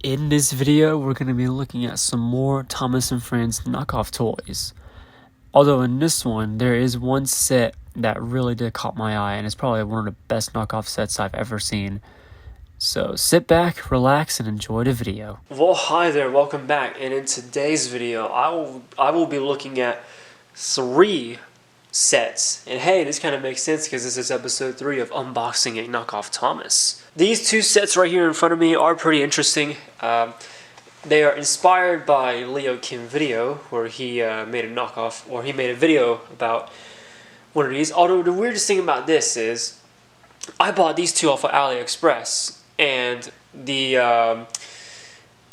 In this video, we're going to be looking at some more Thomas & Friends knockoff toys. Although in this one, there is one set that really did caught my eye, and it's probably one of the best knockoff sets I've ever seen. So sit back, relax, and enjoy the video. Well, hi there, welcome back. And in today's video, I will be looking at 3 sets. And hey, this kind of makes sense because this is episode 3 of unboxing a knockoff Thomas. These 2 sets right here in front of me are pretty interesting. They are inspired by Leo Kim Video, where he made a knockoff, or he made a video about one of these. Although the weirdest thing about this is, I bought these 2 off of AliExpress, and the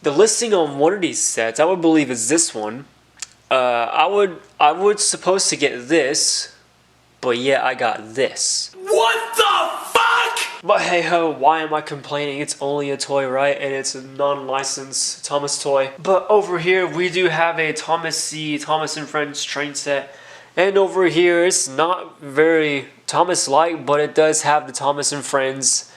listing on one of these sets, I would believe is this one. I would supposed to get this, but yeah, I got this. What the fuck? But hey ho, why am I complaining? It's only a toy, right? And it's a non-licensed Thomas toy. But over here, we do have a Thomas & Friends train set. And over here, it's not very Thomas-like, but it does have the Thomas & Friends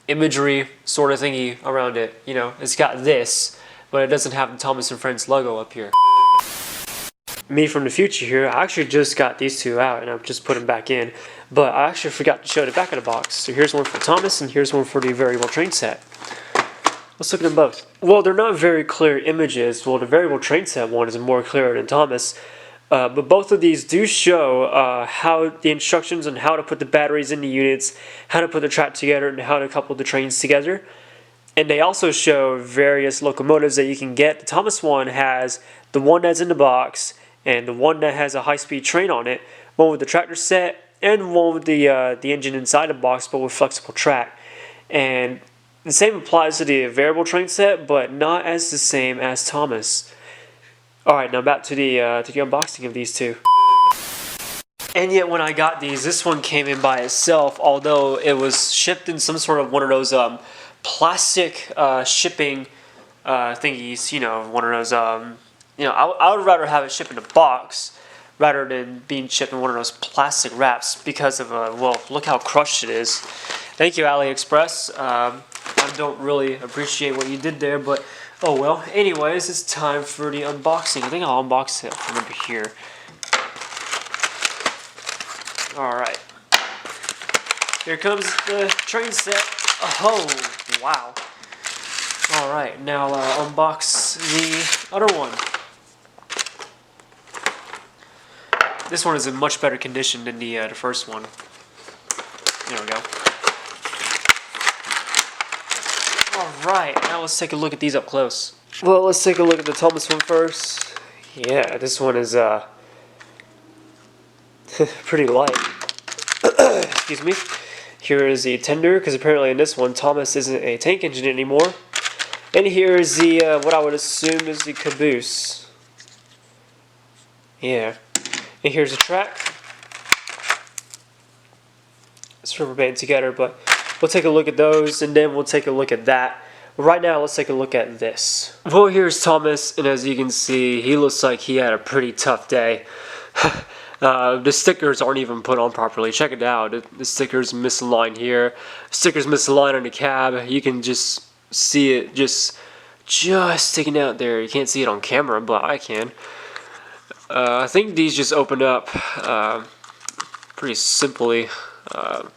imagery sort of thingy around it. You know, it's got this, but it doesn't have the Thomas & Friends logo up here. Me from the future here, I actually just got these 2 out and I've just put them back in, but I actually forgot to show the back of the box. So here's one for Thomas and here's one for the variable train set. Let's look at them both. Well, they're not very clear images. Well, the variable train set one is more clear than Thomas, but both of these do show how the instructions on how to put the batteries in the units, how to put the track together, and how to couple the trains together. And they also show various locomotives that you can get. The Thomas one has the one that's in the box, and the one that has a high-speed train on it, one with the tractor set, and one with the engine inside the box, but with flexible track. And the same applies to the variable train set, but not as the same as Thomas. Alright, now back to the unboxing of these 2. And yet when I got these, this one came in by itself, although it was shipped in some sort of one of those plastic shipping thingies, you know, one of those you know, I would rather have it shipped in a box rather than being shipped in one of those plastic wraps because of, well, look how crushed it is. Thank you, AliExpress. I don't really appreciate what you did there, but oh well. Anyways, it's time for the unboxing. I think I'll unbox it from over here. Alright. Here comes the train set. Oh, wow. Alright, now unbox the other one. This one is in much better condition than the first one. There we go. Alright, now let's take a look at these up close. Well, let's take a look at the Thomas one first. Yeah, this one is pretty light. Excuse me. Here is the tender, because apparently in this one, Thomas isn't a tank engine anymore. And here is the, what I would assume is the caboose. Yeah. And here's the track. It's rubber band together, but we'll take a look at those, and then we'll take a look at that. Right now, let's take a look at this. Well, here's Thomas, and as you can see, he looks like he had a pretty tough day. The stickers aren't even put on properly. Check it out. The stickers misaligned here. Stickers misaligned on the cab. You can just see it just sticking out there. You can't see it on camera, but I can. I think these just open up pretty simply. Let's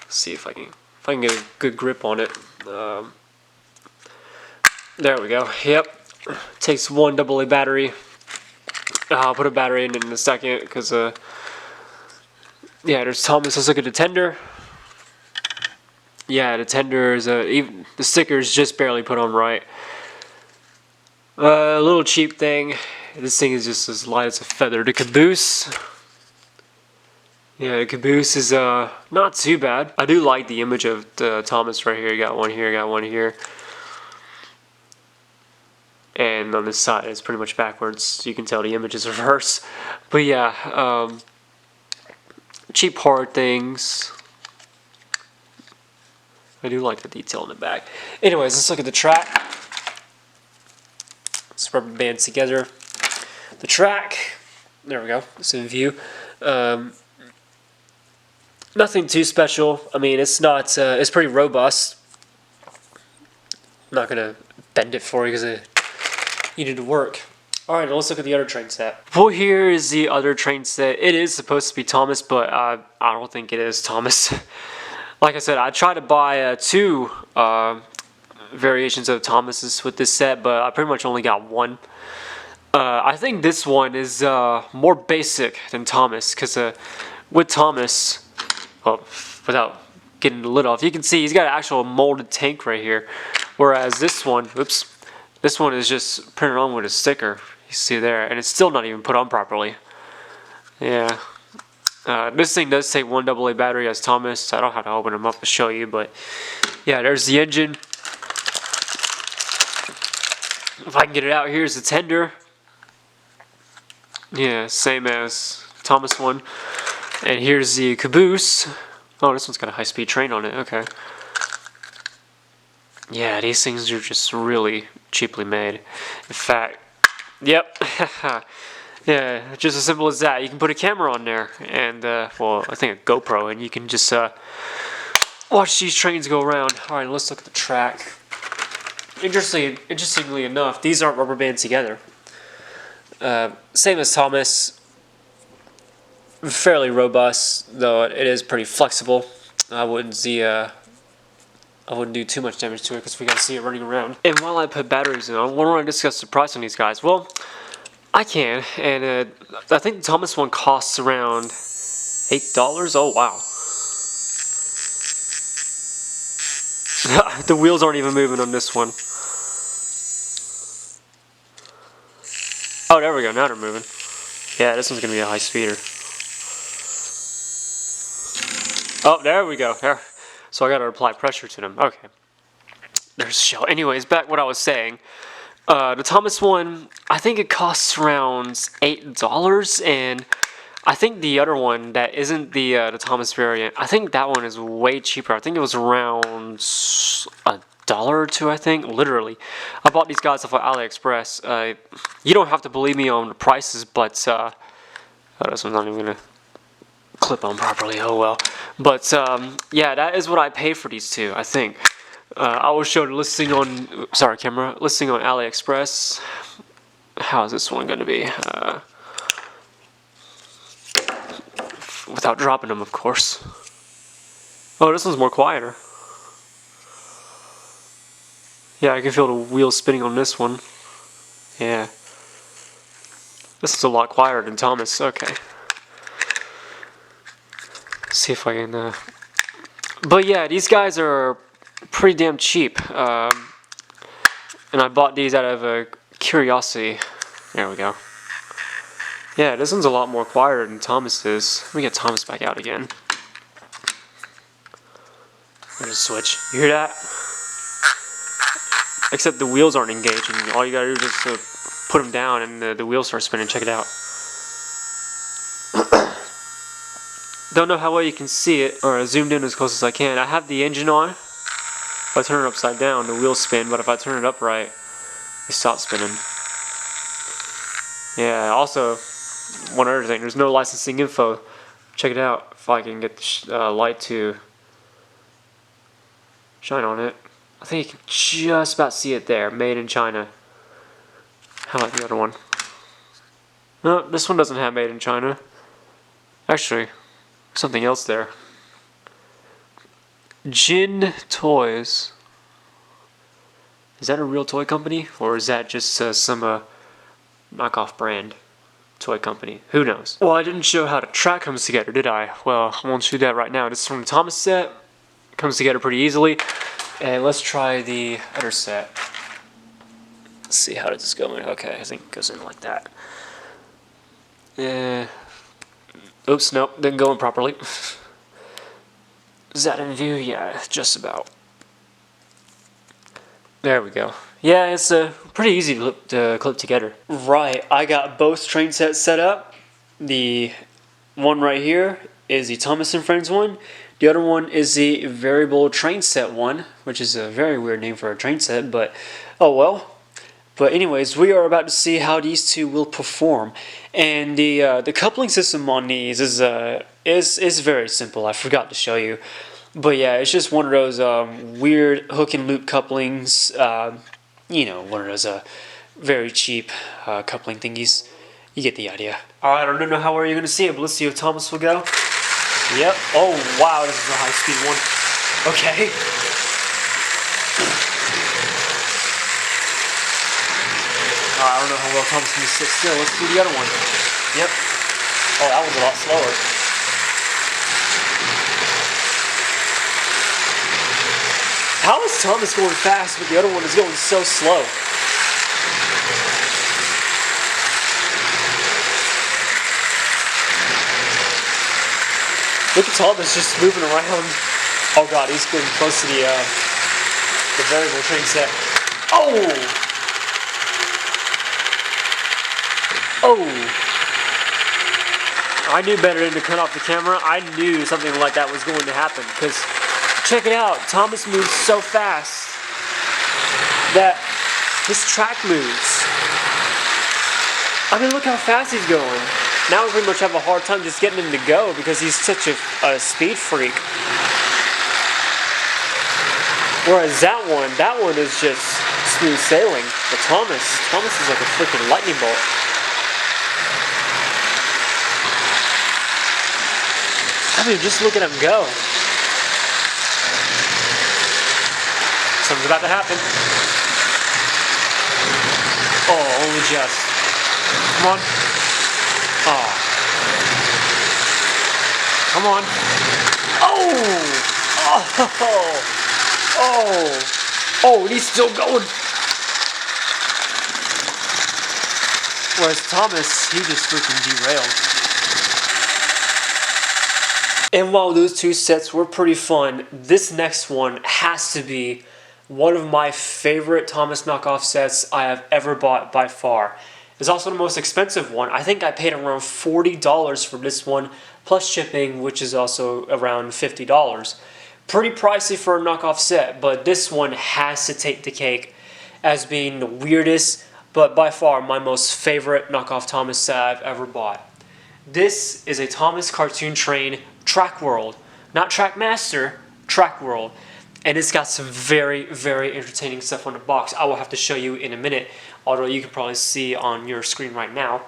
see if I can get a good grip on it. There we go. Yep. Takes one AA battery. I'll put a battery in a second because yeah, there's Thomas. Let's look at the tender. Yeah, the tender is even the stickers just barely put on right. A little cheap thing. This thing is just as light as a feather. The caboose. Yeah, the caboose is not too bad. I do like the image of the Thomas right here. Got one here, got one here. And on this side it's pretty much backwards, so you can tell the image is reverse. But yeah, cheap hard things. I do like the detail in the back. Anyways, let's look at the track. Let's rubber band together. The track, there we go, it's in view. Nothing too special. I mean, it's not. It's pretty robust. I'm not gonna bend it for you because it needed to work. Alright, let's look at the other train set. Well, here is the other train set. It is supposed to be Thomas, but I don't think it is Thomas. Like I said, I tried to buy two variations of Thomas's with this set, but I pretty much only got one. I think this one is more basic than Thomas, because with Thomas, well, without getting the lid off, you can see he's got an actual molded tank right here, whereas this one, oops, this one is just printed on with a sticker. You see there, and it's still not even put on properly. Yeah. This thing does take one AA battery as Thomas. I don't have to open them up to show you, but yeah, there's the engine. If I can get it out, here's the tender. Yeah, same as Thomas one. And here's the caboose. Oh, this one's got a high-speed train on it. Okay. Yeah, these things are just really cheaply made. In fact, yep. Yeah, just as simple as that. You can put a camera on there, and well, I think a GoPro, and you can just watch these trains go around. All right, let's look at the track. Interestingly enough, these aren't rubber banded together. Same as Thomas. Fairly robust, though it is pretty flexible. I wouldn't do too much damage to it because we gotta see it running around. And while I put batteries in, I want to discuss the price on these guys. Well, I can, and I think the Thomas one costs around $8. Oh wow! The wheels aren't even moving on this one. Oh, there we go. Now they're moving. Yeah, this one's gonna be a high speeder. Oh, there we go. There. So I gotta apply pressure to them. Okay. There's a shell. Anyways, back what I was saying. The Thomas one, I think it costs around $8, and I think the other one that isn't the Thomas variant, I think that one is way cheaper. I think it was around $1 or $2, I think, literally. I bought these guys off of AliExpress. You don't have to believe me on the prices, but oh, this one's not even gonna clip on properly. Oh well. But yeah, that is what I pay for these two, I think. I will show the listing on listing on AliExpress. How is this one going to be? Without dropping them, of course. Oh, this one's more quieter. Yeah, I can feel the wheels spinning on this one. Yeah. This is a lot quieter than Thomas. Okay. See if I can... But yeah, these guys are pretty damn cheap. And I bought these out of a curiosity. There we go. Yeah, this one's a lot more quieter than Thomas is. Let me get Thomas back out again. There's a switch. You hear that? Except the wheels aren't engaging. All you gotta do is just put them down and the wheels start spinning. Check it out. Don't know how well you can see it, or I zoomed in as close as I can. I have the engine on. If I turn it upside down, the wheels spin, but if I turn it upright, they stop spinning. Yeah, also, one other thing, there's no licensing info. Check it out, if I can get the light to shine on it. I think you can just about see it there, made in China. How about the other one? No, this one doesn't have made in China. Actually, something else there. Jin Toys. Is that a real toy company? Or is that just some knockoff brand toy company? Who knows? Well, I didn't show how the track comes together, did I? Well, I won't show that right now. This is from the Thomas set. It comes together pretty easily. And let's try the other set. Let's see, how does this go in? Okay, I think it goes in like that. Oops, nope, didn't go in properly. Is that in view? Yeah, just about. There we go. Yeah, it's pretty easy to clip together. Right, I got both train sets set up. The one right here is the Thomas & Friends one. The other one is the variable train set one, which is a very weird name for a train set, but oh well. But anyways, we are about to see how these two will perform. And the coupling system on these is very simple. I forgot to show you. But yeah, it's just one of those weird hook and loop couplings. You know, one of those very cheap coupling thingies. You get the idea. Alright, I don't know how well you're going to see it, but let's see if Thomas will go. Yep. Oh, wow, this is a high-speed one. Okay. I don't know how well Thomas can sit still. Let's do the other one. Yep. Oh, that one's a lot slower. How is Thomas going fast, but the other one is going so slow? Look at Thomas just moving around. Oh god, he's getting close to the variable train set. Oh! Oh! I knew better than to cut off the camera. I knew something like that was going to happen, because check it out, Thomas moves so fast that his track moves. I mean, look how fast he's going. Now we pretty much have a hard time just getting him to go because he's such a speed freak. Whereas that one is just smooth sailing. But Thomas is like a freaking lightning bolt. I mean, just look at him go. Something's about to happen. Oh, only just. Come on. Oh. Come on. Oh! Oh! Oh! Oh, and he's still going. Whereas Thomas, he just freaking derailed. And while those two sets were pretty fun, this next one has to be one of my favorite Thomas knockoff sets I have ever bought by far. It's also the most expensive one. I think I paid around $40 for this one, plus shipping, which is also around $50. Pretty pricey for a knockoff set, but this one has to take the cake as being the weirdest, but by far my most favorite knockoff Thomas set I've ever bought. This is a Thomas Cartoon Train Track World, not Trackmaster, Track World. And it's got some very, very entertaining stuff on the box. I will have to show you in a minute, although you can probably see on your screen right now.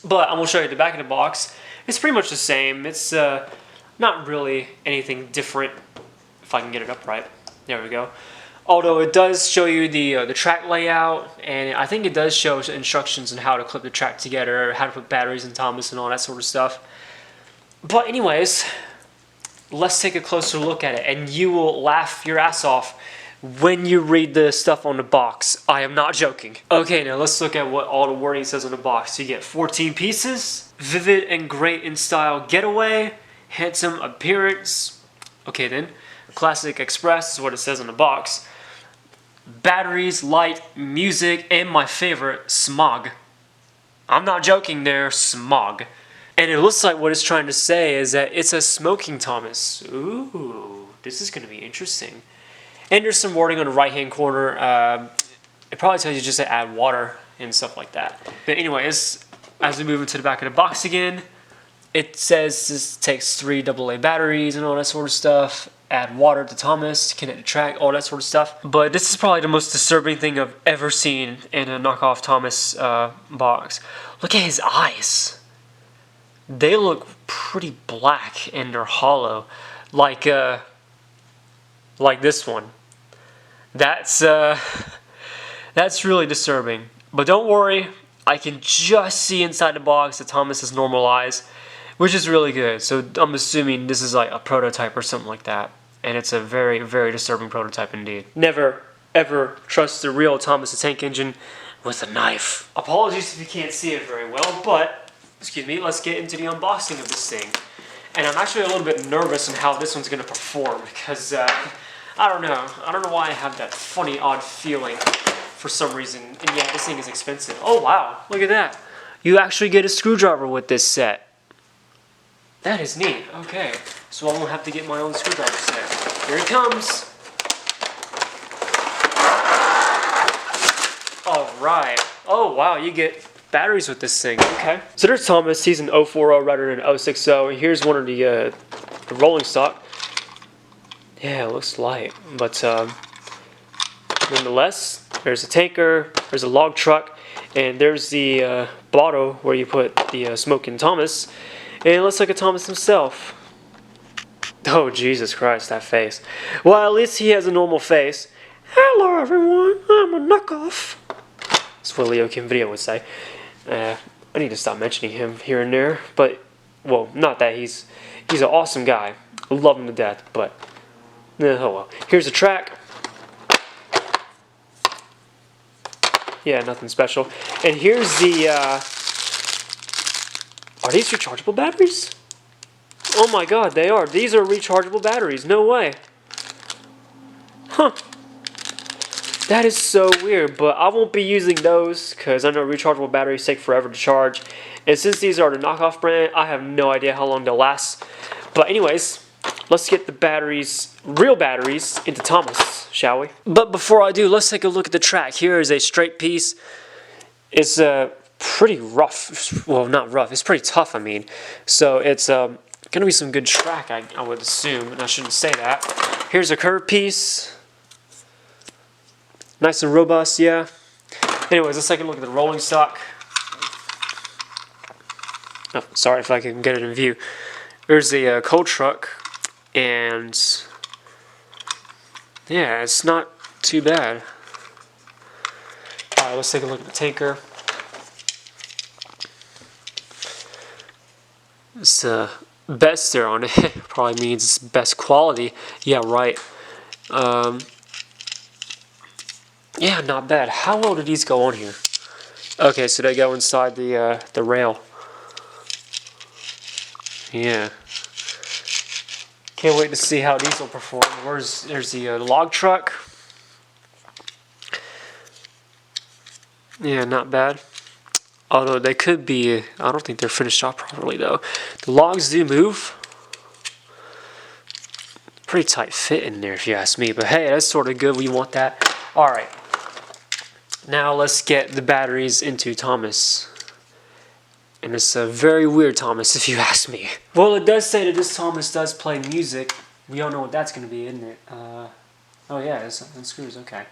But I'm going to show you the back of the box. It's pretty much the same. It's not really anything different, if I can get it up right. There we go. Although it does show you the track layout, and I think it does show instructions on how to clip the track together, how to put batteries in Thomas and all that sort of stuff. But anyways, let's take a closer look at it, and you will laugh your ass off when you read the stuff on the box. I am not joking. Okay, now let's look at what all the wording says on the box. You get 14 pieces, vivid and great in style getaway, handsome appearance. Okay then, classic express is what it says on the box. Batteries, light, music, and my favorite, smog. I'm not joking there, smog. And it looks like what it's trying to say is that it's a smoking Thomas. Ooh, this is going to be interesting. And there's some wording on the right-hand corner. It probably tells you just to add water and stuff like that. But anyways, as we move into the back of the box again, it says this takes 3 AA batteries and all that sort of stuff. Add water to Thomas, connect the track, all that sort of stuff. But this is probably the most disturbing thing I've ever seen in a knockoff Thomas box. Look at his eyes. They look pretty black and they're hollow, like this one. That's really disturbing. But don't worry, I can just see inside the box that Thomas has normal eyes, which is really good. So I'm assuming this is like a prototype or something like that, and it's a very, very disturbing prototype indeed. Never, ever trust the real Thomas the Tank Engine with a knife. Apologies if you can't see it very well, but excuse me, let's get into the unboxing of this thing. And I'm actually a little bit nervous on how this one's going to perform because I don't know why I have that funny, odd feeling for some reason. And yet this thing is expensive. Oh wow, look at that. You actually get a screwdriver with this set. That is neat. Okay, so I won't have to get my own screwdriver set. Here it comes. All right. Oh wow, you get batteries with this thing. Okay. So there's Thomas. He's an 040 rather than 060. And here's one of the rolling stock. Yeah, it looks light, but nonetheless, there's a tanker, there's a log truck, and there's the bottle where you put the Smoking Thomas, and it looks like a Thomas himself. Oh, Jesus Christ, that face. Well, at least he has a normal face. Hello, everyone, I'm a knockoff. That's what Leo Kim Video would say. I need to stop mentioning him here and there, but, well, not that he's an awesome guy. I love him to death, but, oh well. Here's the track. Yeah, nothing special. And here's the, are these rechargeable batteries? Oh my god, they are. These are rechargeable batteries. No way. Huh. That is so weird, but I won't be using those because I know rechargeable batteries take forever to charge. And since these are the knockoff brand, I have no idea how long they'll last. But anyways, let's get the batteries, real batteries, into Thomas, shall we? But before I do, let's take a look at the track. Here is a straight piece. It's pretty rough. Well, not rough. It's pretty tough, I mean. So it's gonna be some good track, I would assume, and I shouldn't say that. Here's a curved piece. Nice and robust, yeah. Anyways, let's take a look at the rolling stock. Oh, sorry if I can get it in view. There's the coal truck, and yeah, it's not too bad. Alright, let's take a look at the tanker. It's best there on it. Probably means it's best quality. Yeah, right. Yeah, not bad. How low did these go on here? Okay, so they go inside the rail. Yeah. Can't wait to see how these will perform. There's the log truck. Yeah, not bad. Although they could be, I don't think they're finished off properly though. The logs do move. Pretty tight fit in there if you ask me, but hey, that's sort of good. We want that. Alright. Now let's get the batteries into Thomas. And it's a very weird Thomas if you ask me. Well, it does say that this Thomas does play music. We don't know what that's going to be, isn't it? Oh yeah, it's on screws, okay.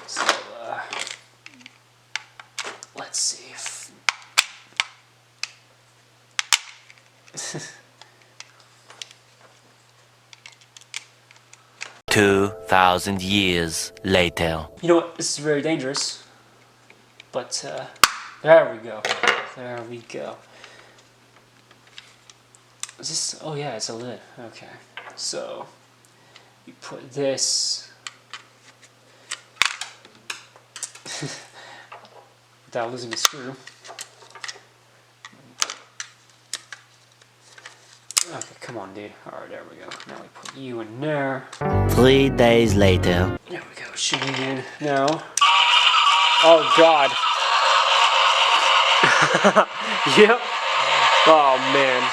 So, let's see if... 2,000 years later. You know what? This is very dangerous. But, there we go. There we go. Is this... Oh yeah, it's a lid. Okay. So, you put this... without losing the screw. Okay, come on, dude. Alright, there we go. Now we put you in there. 3 days later. There we go. Should be in now. Oh, God. Yep. Oh, man.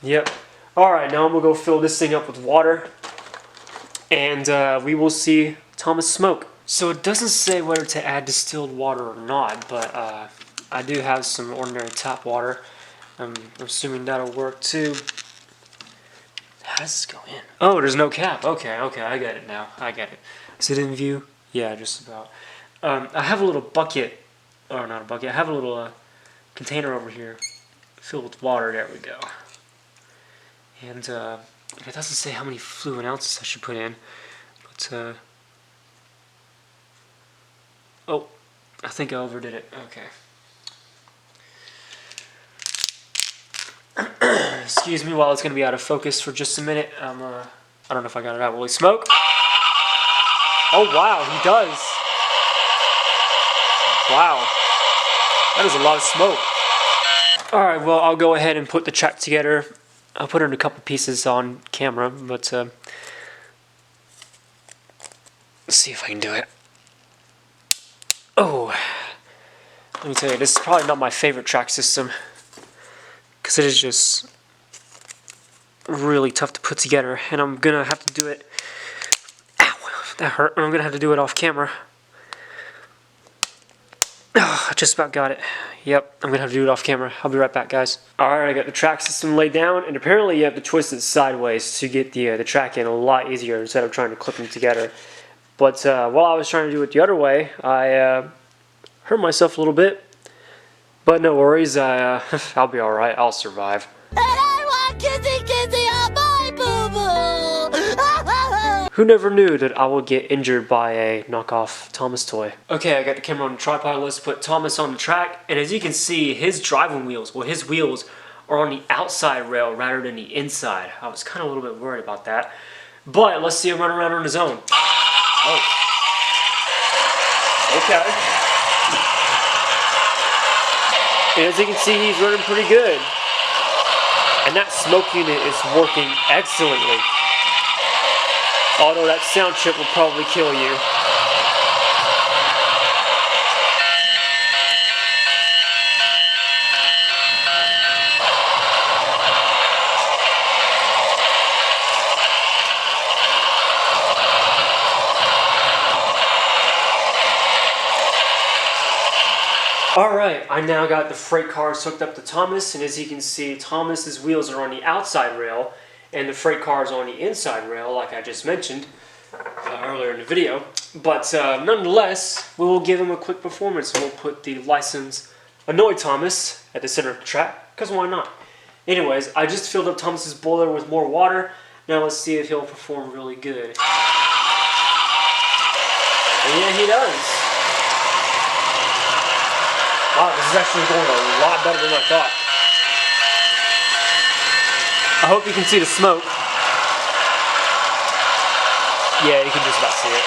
Yep. Alright, now I'm going to go fill this thing up with water. And we will see Thomas smoke. So it doesn't say whether to add distilled water or not, but I do have some ordinary tap water. I'm assuming that'll work too. How does this go in? Oh, there's no cap. Okay, I get it now. I get it. Is it in view? Yeah, just about. I have a little bucket, or not a bucket, I have a little container over here filled with water. There we go. And it doesn't say how many fluid ounces I should put in, but oh, I think I overdid it. Okay. Excuse me while it's going to be out of focus for just a minute. I don't know if I got it out. Will he smoke? Oh, wow, he does. Wow. That is a lot of smoke. Alright, well, I'll go ahead and put the track together. I'll put it in a couple pieces on camera, but let's see if I can do it. Oh, let me tell you, this is probably not my favorite track system because it is just really tough to put together, and I'm gonna have to do it. Ow, that hurt. I'm gonna have to do it off camera. Oh, I just about got it. Yep, I'm gonna have to do it off camera. I'll be right back, guys. Alright, I got the track system laid down, and apparently you have to twist it sideways to get the track in a lot easier instead of trying to clip them together. But while I was trying to do it the other way, I hurt myself a little bit. But no worries, I'll be alright. I'll survive. And I want kissy kissy on my boo-boo! Who never knew that I would get injured by a knockoff Thomas toy? Okay, I got the camera on the tripod. Let's put Thomas on the track. And as you can see, his driving wheels, well, his wheels are on the outside rail rather than the inside. I was kind of a little bit worried about that. But let's see him run around on his own. Oh. Okay. And as you can see, he's running pretty good. And that smoke unit is working excellently. Although that sound chip will probably kill you. Alright, I now got the freight cars hooked up to Thomas, and as you can see, Thomas's wheels are on the outside rail, and the freight car is on the inside rail, like I just mentioned earlier in the video. But nonetheless, we will give him a quick performance, and we'll put the license Annoy Thomas at the center of the track, because why not? Anyways, I just filled up Thomas's boiler with more water. Now let's see if he'll perform really good. And yeah, he does. Wow, this is actually going a lot better than I thought. I hope you can see the smoke. Yeah, you can just about see it.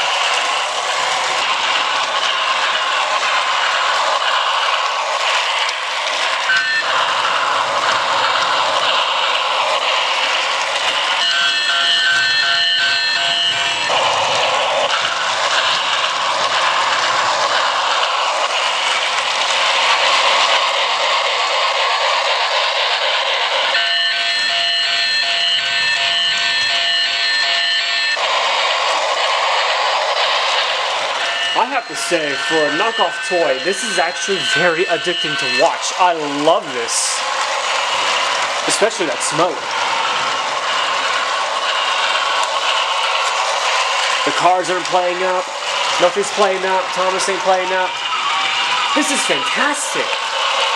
I have to say, for a knockoff toy, this is actually very addicting to watch. I love this. Especially that smoke. The cars aren't playing up. Nothing's playing up. Thomas ain't playing up. This is fantastic.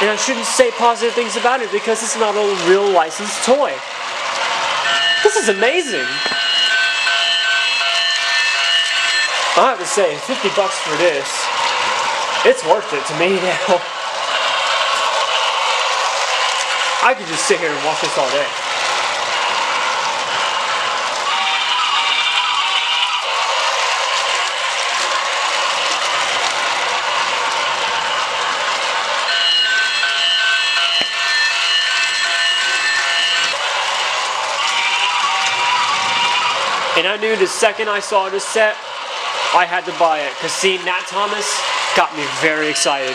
And I shouldn't say positive things about it because it's not a real licensed toy. This is amazing. I have to say, 50 bucks for this, it's worth it to me now. I could just sit here and watch this all day. And I knew the second I saw this set, I had to buy it, because seeing Nat Thomas got me very excited. I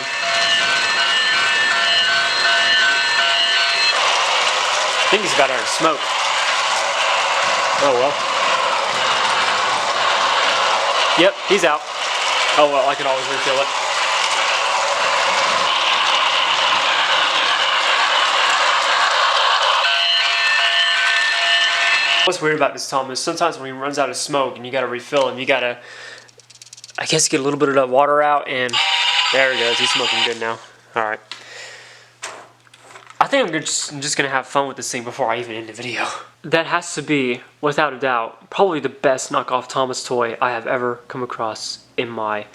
think he's about out of smoke. Oh well. Yep, he's out. Oh well, I can always refill it. What's weird about this Thomas, sometimes when he runs out of smoke and you gotta refill him, you gotta, I guess, get a little bit of that water out, and there he goes. He's smoking good now. Alright. I think I'm just going to have fun with this thing before I even end the video. That has to be, without a doubt, probably the best knockoff Thomas toy I have ever come across in my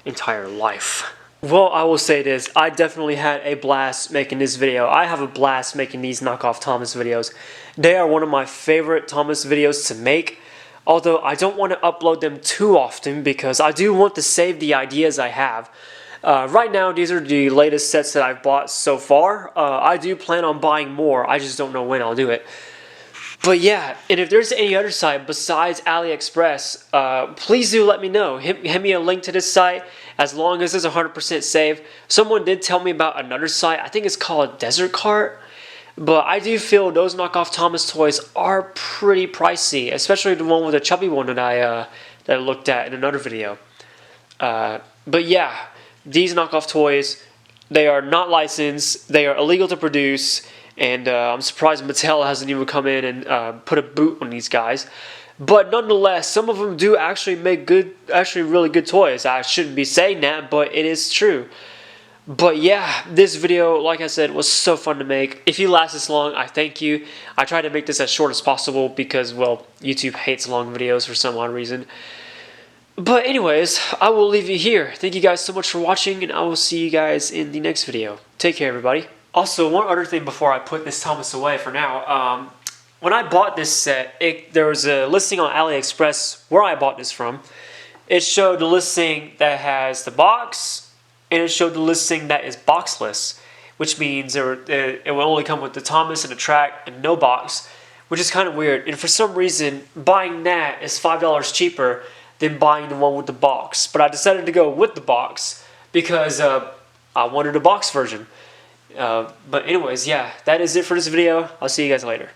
entire life. Well, I will say this. I definitely had a blast making this video. I have a blast making these knockoff Thomas videos. They are one of my favorite Thomas videos to make. Although I don't want to upload them too often because I do want to save the ideas I have. Right now, these are the latest sets that I've bought so far. I do plan on buying more. I just don't know when I'll do it. But yeah, and if there's any other site besides AliExpress, please do let me know. Hit me a link to this site as long as it's 100% safe. Someone did tell me about another site. I think it's called Desert Cart. But I do feel those knockoff Thomas toys are pretty pricey, especially the one with the chubby one that I looked at in another video. But yeah, these knockoff toys, They are not licensed. They are illegal to produce. And I'm surprised Mattel hasn't even come in and put a boot on these guys. But nonetheless, some of them do actually make really good toys. I shouldn't be saying that, but it is true. But yeah, this video, like I said, was so fun to make. If you last this long, I thank you. I tried to make this as short as possible because, well, YouTube hates long videos for some odd reason. But anyways, I will leave you here. Thank you guys so much for watching, and I will see you guys in the next video. Take care, everybody. Also, one other thing before I put this Thomas away for now. When I bought this set, there was a listing on AliExpress where I bought this from. It showed the listing that has the box, and it showed the listing that is boxless, which means it will only come with the Thomas and the track and no box, which is kind of weird. And for some reason, buying that is $5 cheaper than buying the one with the box. But I decided to go with the box because I wanted a box version. But anyways, yeah, that is it for this video. I'll see you guys later.